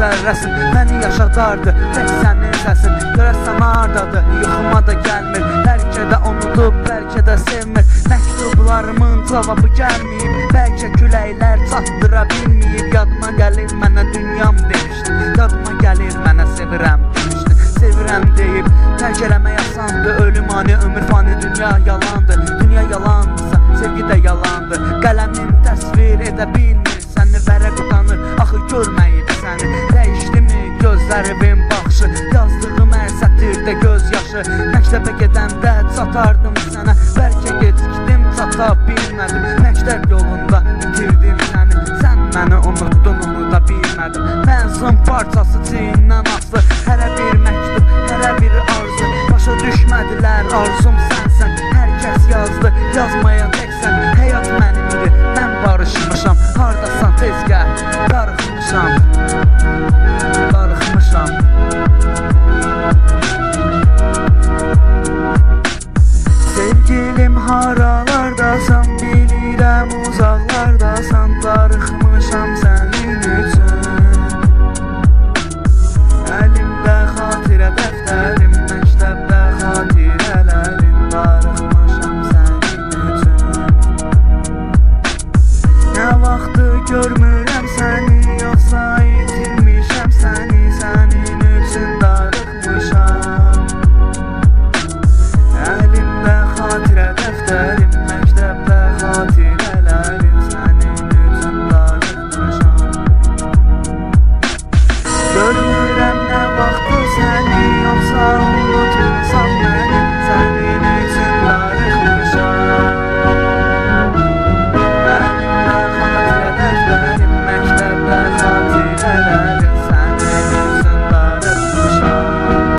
zərrəsin məni yaşadardı tək sənin səsin. Görəsən hardadır, yuxuma da gəlmir, bəlkə də unudub, bəlkə də sevmir. Məktublarımın cavabı gəlməyib, bəlkə küləklər çatdıra bilməyib. Yadıma gəlir mənə dünyam demişdi, yadıma gəlir mənə sevirəm demişdi. Sevirəm deyib tərk eləmək asandır, ölüm ani, ömür fani, dünya yalandır. Dünya yalandırsa, sevgi də yalandır. Qələmin təsvir edə bilmir səni, vərəq utanır, axı görməyib səni. Dəyişdimi gözlərimin baxışı, yazdığım hər sətirdə göz yaşı. Məktəbə gedəndə çatardım sənə, bəlkə gecikdim, çata bilmədim. Məktəb yolunda bitirdim səni, sən məni unuttun, unuda bilmədim. Mənzum parçası çiyindən aslı, hərə bir məktub, hərə bir arzu. Başa düşmədilər, arzum sənsən. Hər kəs yazdı, yazmayan təksən. Həyat mənimdir, mən barışmışam. Hardasan tez gəl, darıxmışam, darıxmışam. Sevgilim haralardasan, bilirəm uzaqlardasan. Darıxmışam sən